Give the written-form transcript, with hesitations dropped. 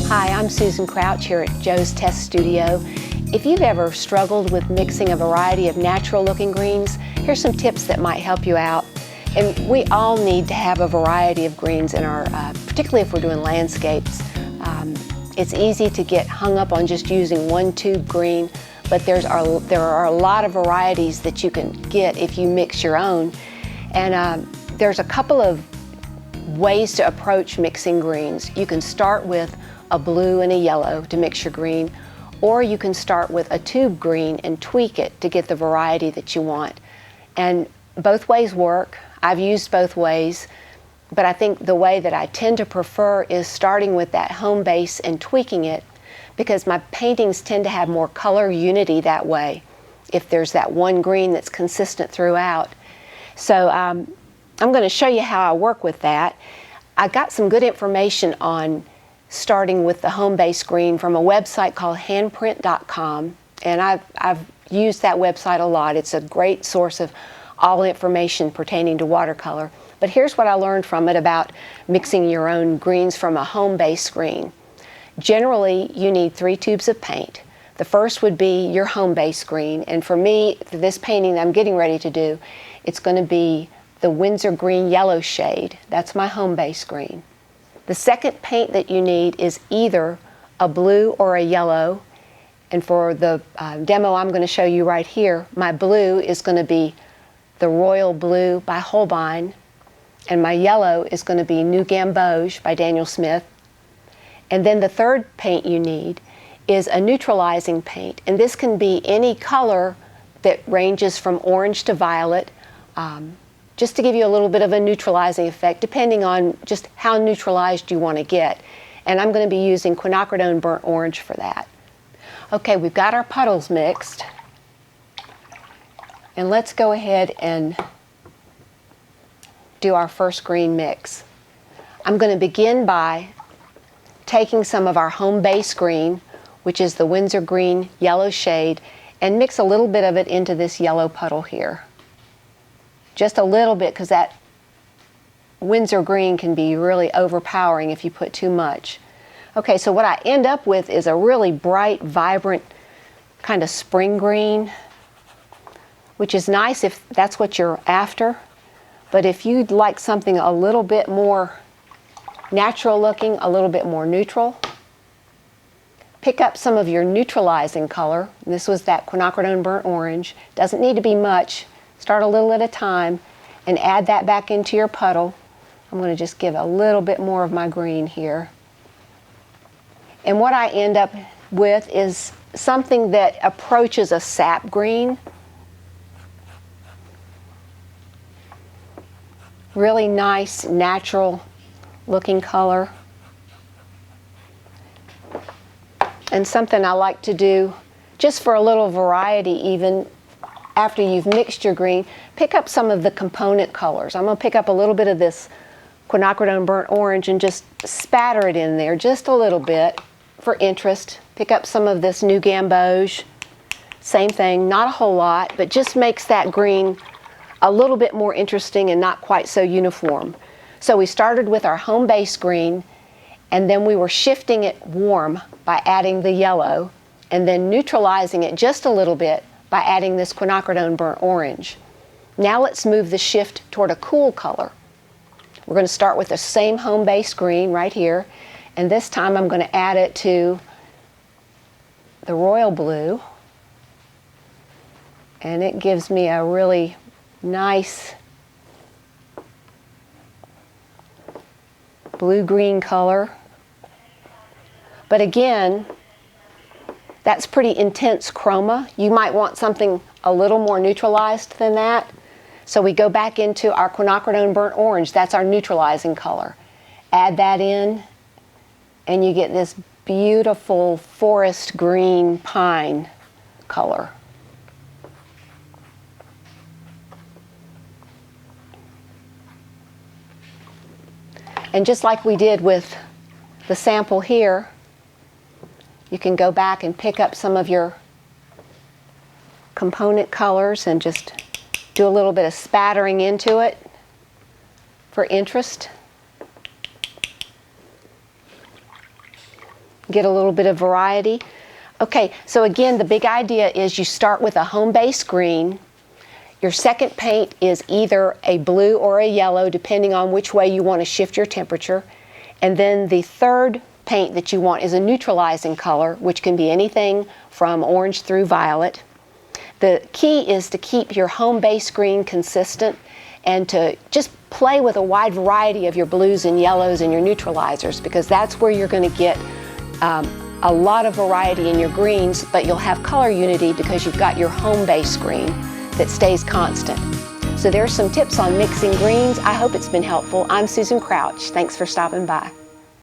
Hi, I'm Susan Crouch here at Joe's Test Studio. If you've ever struggled with mixing a variety of natural-looking greens, here's some tips that might help you out. And we all need to have a variety of greens in our, particularly if we're doing landscapes. It's easy to get hung up on just using one tube green, but there are a lot of varieties that you can get if you mix your own. And there's a couple of ways to approach mixing greens. You can start with a blue and a yellow to mix your green, or you can start with a tube green and tweak it to get the variety that you want. And both ways work. I've used both ways, but I think the way that I tend to prefer is starting with that home base and tweaking it, because my paintings tend to have more color unity that way if there's that one green that's consistent throughout. So I'm going to show you how I work with that. I got some good information on starting with the home base green from a website called handprint.com, and I've used that website a lot. It's a great source of all information pertaining to watercolor. But here's what I learned from it about mixing your own greens from a home base green. Generally, you need 3 tubes of paint. The first would be your home base green, and for me, for this painting that I'm getting ready to do, it's going to be the Winsor green yellow shade. That's my home base green. The second paint that you need is either a blue or a yellow, and for the demo I'm going to show you right here, my blue is going to be the Royal Blue by Holbein, and my yellow is going to be New Gamboge by Daniel Smith. And then the third paint you need is a neutralizing paint, and this can be any color that ranges from orange to violet, just to give you a little bit of a neutralizing effect depending on just how neutralized you want to get. And I'm going to be using Quinacridone burnt orange for that. Okay, we've got our puddles mixed, and let's go ahead and do our first green mix. I'm going to begin by taking some of our home base green, which is the Winsor green yellow shade, and mix a little bit of it into this yellow puddle here. Just a little bit, because that Winsor green can be really overpowering if you put too much. Okay, so what I end up with is a really bright, vibrant kind of spring green, which is nice if that's what you're after. But if you'd like something a little bit more natural looking, a little bit more neutral, pick up some of your neutralizing color. This was that Quinacridone burnt orange. Doesn't need to be much. Start a little at a time and add that back into your puddle. I'm going to just give a little bit more of my green here. And what I end up with is something that approaches a sap green. Really nice, natural looking color. And something I like to do just for a little variety, even after you've mixed your green, pick up some of the component colors. I'm going to pick up a little bit of this Quinacridone burnt orange and just spatter it in there just a little bit for interest. Pick up some of this New Gamboge. Same thing, not a whole lot, but just makes that green a little bit more interesting and not quite so uniform. So we started with our home base green, and then we were shifting it warm by adding the yellow, and then neutralizing it just a little bit by adding this Quinacridone burnt orange. Now let's move the shift toward a cool color. We're going to start with the same home base green right here, and this time I'm going to add it to the Royal Blue, and it gives me a really nice blue-green color. But again, that's pretty intense chroma. You might want something a little more neutralized than that. So we go back into our Quinacridone burnt orange. That's our neutralizing color. Add that in, and you get this beautiful forest green pine color. And just like we did with the sample here, you can go back and pick up some of your component colors and just do a little bit of spattering into it for interest. get a little bit of variety. Okay, so again, the big idea is you start with a home base green. Your second paint is either a blue or a yellow, depending on which way you want to shift your temperature. And then the third paint that you want is a neutralizing color, which can be anything from orange through violet. The key is to keep your home base green consistent and to just play with a wide variety of your blues and yellows and your neutralizers, because that's where you're going to get a lot of variety in your greens, but you'll have color unity because you've got your home base green that stays constant. So there's some tips on mixing greens. I hope it's been helpful. I'm Susan Crouch. Thanks for stopping by.